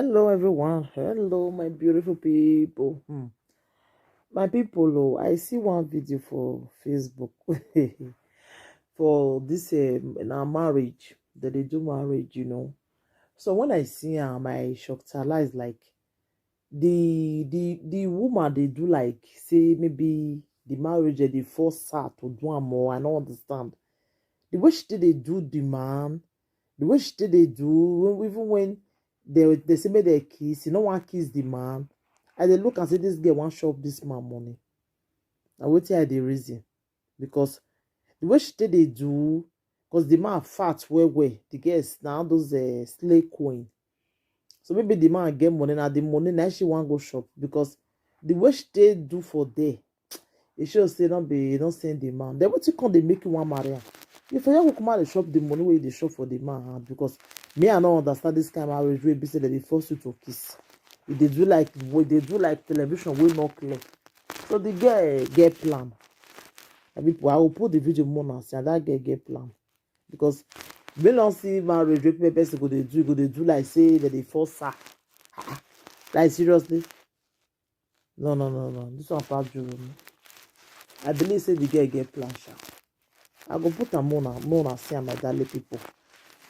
Hello, everyone. Hello, my beautiful people. My people, I see one video for Facebook for this in our marriage that they do marriage. So when I see my shocked is like the woman they do like say maybe the marriage they force her to do am more. I don't understand the way she did they do the man, the way she did they do even when they say make they kiss, you know one kiss the man. I dey look and say this girl want chop this man money. Na wetin I dey reason because the way she did they do, because the man fat well. The girls now those slay queen. So maybe the man get money now. The money now she want go shop because the way she dey do for there, it shows say don't send the man. Then what you come they make you want marry am. If I go come out the shop the money where they shop for the man hand because me I don't understand this kind of marriage wey be say that they force you to kiss. If they do like television will not clear. So the girl get plan. And people I will put the video more now see and that girl get plan because we don't see marriage wey person go they do like say that they force her. Like seriously. No. This one part you. I believe say the girl get plan sha. I go put am more see am my darling people.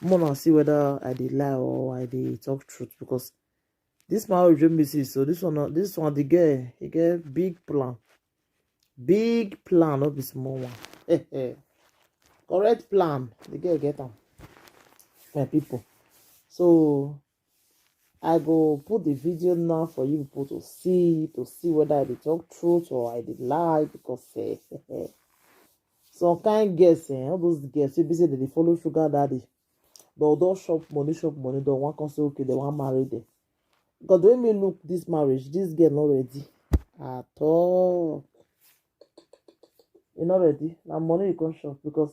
More see whether I dey lie or I dey talk truth because this marriage wey me see so this one the girl he get big plan. Big plan, no be small one. Correct plan. The girl get am. My people. So I go put the video now for you people to see whether I dey talk truth or I dey lie because some kind girls all those girls wey be say they follow sugar daddy they'll don shop money they wan come say okay they wan marry them because the way me look this marriage this girl not ready at all. You not ready na money you come shop because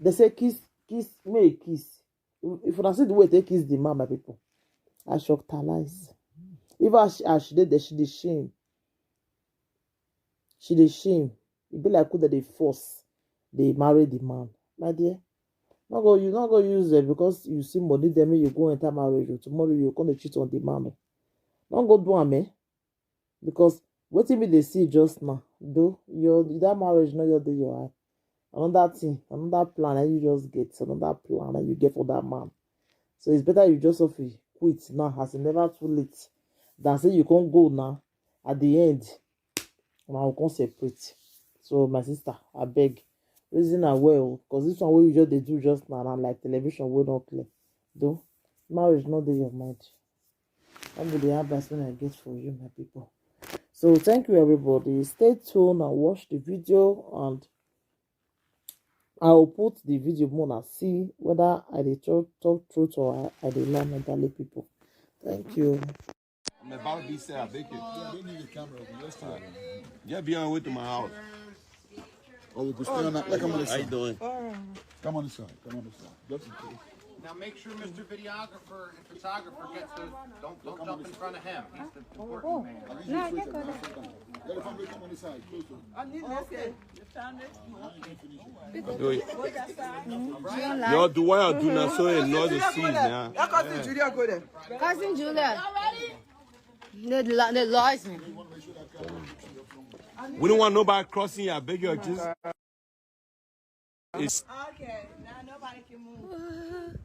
they say kiss make kiss if una see the way they kiss the man my people I shock lies. Even as she did there she dey shame. E be like who that they force they marry the man my dear. You not go use it because you see money then you go enter marriage tomorrow you gonna cheat on the man. Don't go do am because wetin me they see just now though your that marriage not your day your eye. Another thing, another plan and you just get another plan and you get for that man. So it's better you just quit now as it never too late than say you can't go now at the end and I will come separate. So my sister, I beg, reason her well because this one wey you just dey do just now and like television wey not clear. Though marriage not dey your mind. That be the advice when I get for you, my people. So thank you everybody. Stay tuned and watch the video and I will put the video more and see whether I dey talk truth or I dey lie my darling people. Thank you. I'm about to be set. I think it. Yeah, they need a camera. Let's try. Yeah, be on way to my house. Oh, we can stay on that. Come on this side. How you doing? Come on this side. Come on this side. Just in case. Now make sure Mr. Videographer and photographer gets the. Don't jump in front of him. He's the important man. Let the family come on this side. Close to Okay. Y'all do what y'all do now so you know the season now. Your cousin Julia go there. Cousin Julia. The license. We don't want nobody crossing here. I beg you, just. It's Okay. Now nobody can move.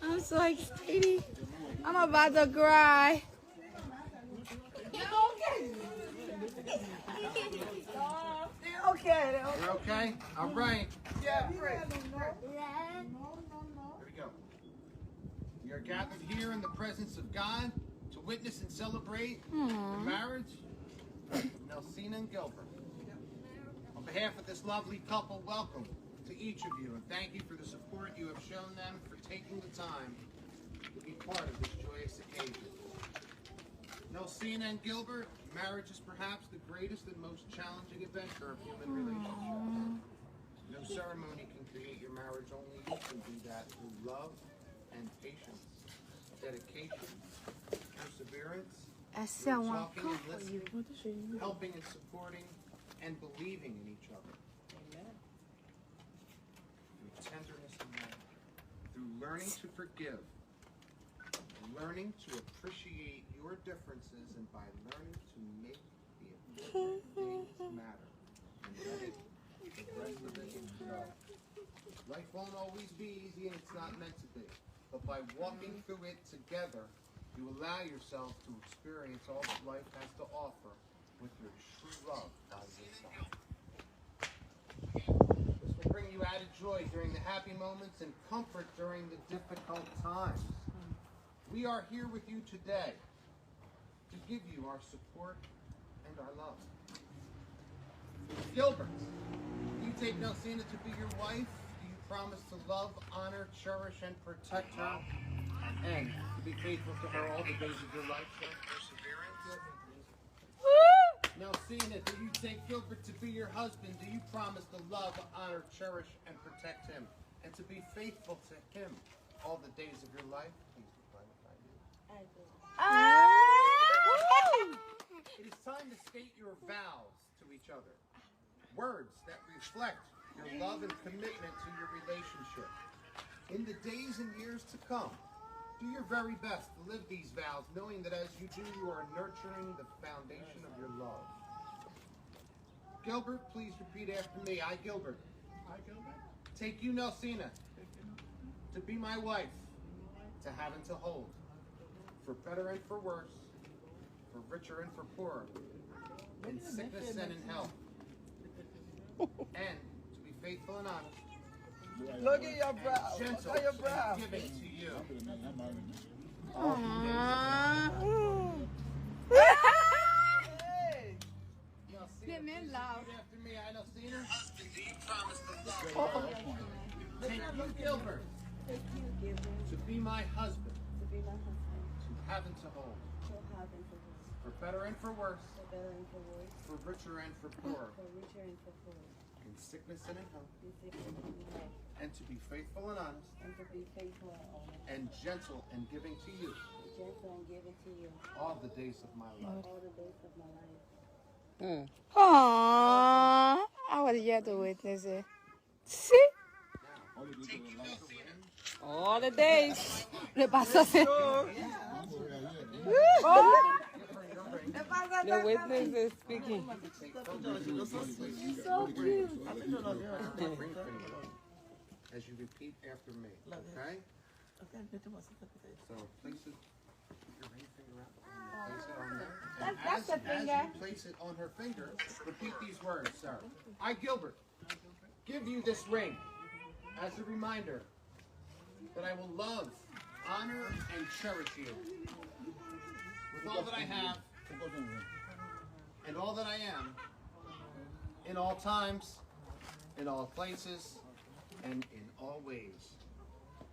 I'm so excited. I'm about to cry. Okay. You're okay? All right. Yeah, pray. Here we go. We are gathered here in the presence of God to witness and celebrate the marriage of Nelsina and Gilbert. On behalf of this lovely couple, welcome to each of you and thank you for the support you have shown them for taking the time to be part of this joyous occasion. Nelsina and Gilbert, marriage is perhaps the greatest and most challenging adventure of human relationships. No ceremony can create your marriage, only you can do that through love and patience, dedication, perseverance, through talking and listening, helping and supporting, and believing in each other. Amen. Through tenderness and love, through learning to forgive, and learning to appreciate your differences and by learning to make the important things matter and let it, the rest of it go. Life won't always be easy and it's not meant to be, but by walking through it together, you allow yourself to experience all that life has to offer with your true love by your side. This will bring you added joy during the happy moments and comfort during the difficult times. We are here with you today to give you our support and our love. Gilbert, you take Nelsina to be your wife. Do you promise to love, honor, cherish, and protect her, and to be faithful to her all the days of your life, sir? Nelsina, do you take Gilbert to be your husband? Do you promise to love, honor, cherish, and protect him, and to be faithful to him all the days of your life? Please reply if I do. It is time to state your vows to each other. Words that reflect your love and commitment to your relationship. In the days and years to come, do your very best to live these vows, knowing that as you do, you are nurturing the foundation of your love. Gilbert, please repeat after me. I, Gilbert. I, Gilbert. Take you, Nelsina, to be my wife, to have and to hold, for better and for worse, for richer and for poorer, in sickness and in health, and to be faithful and honest, Look at your brow. and Look gentle at your brow. and giving to you. Hey. Nelsina, Get me please loud. repeat after me. I, Nelsina. Husband, do you promise to love? Take you, Gilbert, Take you, Gilbert, to be my husband, to be my husband, to have and to hold, to have and to hold, for better and for worse, for better and for worse, for richer and for poorer, for richer and for poorer, in sickness and in health, in sickness and in health, and to be faithful and honest, and to be faithful and honest, and gentle and giving to you gentle and giving to you all the days of my life. all the days of my life. Aww. I would have yet to witness it. See? All the days. Le pasa así. The witness is speaking. So cute. As you repeat after me, okay? So place it, put your ring finger out, place it on there. And That's a finger. As you place it on her finger, repeat these words, sir. I, Gilbert, give you this ring as a reminder that I will love, honor, and cherish you with all that I have and all that I am, in all times, in all places, and in all ways,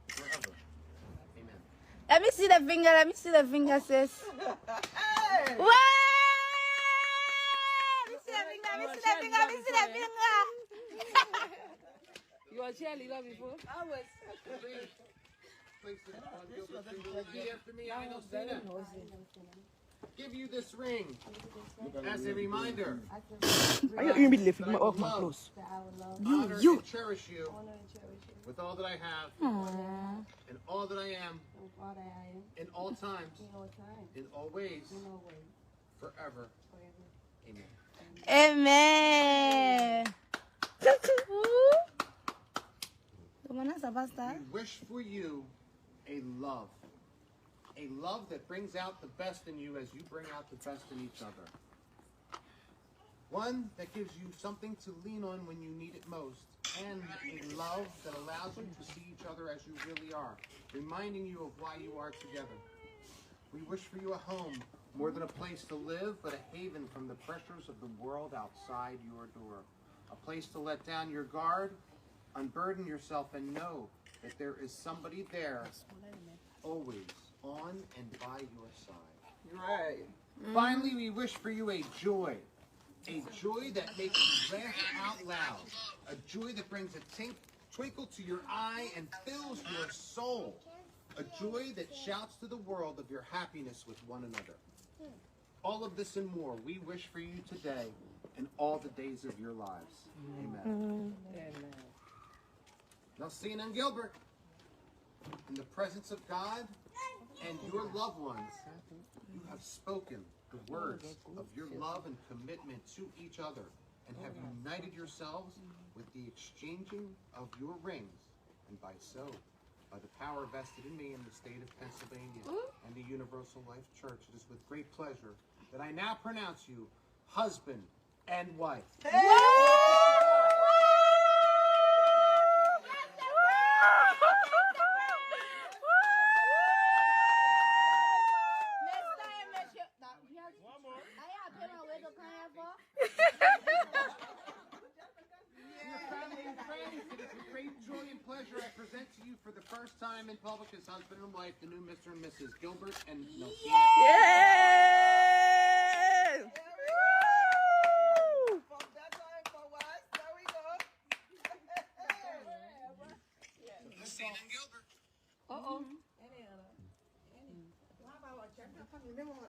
forever. Amen. Let me see the finger. Let me see the finger, sis. Hey. Wow! Let me see the finger. Let me see the finger. Let me see the finger. You were cheerleader before? I was. Place it on Gilbert's finger. Repeat after me. I, Nelsina, give you this ring as a reminder You be lifting that I will love, close. That I will love, honor, and cherish you honor, and cherish you with all that I have and all that I am with all that I am, in all times, in all time, in all ways, in all ways, forever. forever. Amen. Amen. Gimana Sabasta? We wish for you a love that brings out the best in you as you bring out the best in each other. One that gives you something to lean on when you need it most, and a love that allows you to see each other as you really are, reminding you of why you are together. We wish for you a home, more than a place to live, but a haven from the pressures of the world outside your door. A place to let down your guard, unburden yourself, and know that there is somebody there, always on and by your side. Right. Finally, we wish for you a joy that makes you laugh out loud, a joy that brings a twinkle to your eye and fills your soul, a joy that shouts to the world of your happiness with one another. All of this and more we wish for you today and all the days of your lives. Amen. Nelsina and Gilbert, in the presence of God and your loved ones, you have spoken the words of your love and commitment to each other and have united yourselves with the exchanging of your rings, and by the power vested in me in the state of Pennsylvania and the Universal Life Church, it is with great pleasure that I now pronounce you husband and wife. Great joy and pleasure I present to you for the first time in public as husband and wife, the new Mr. and Mrs. Gilbert and Melsina. Yeah! From that time forward, there we go. Melsina and Gilbert.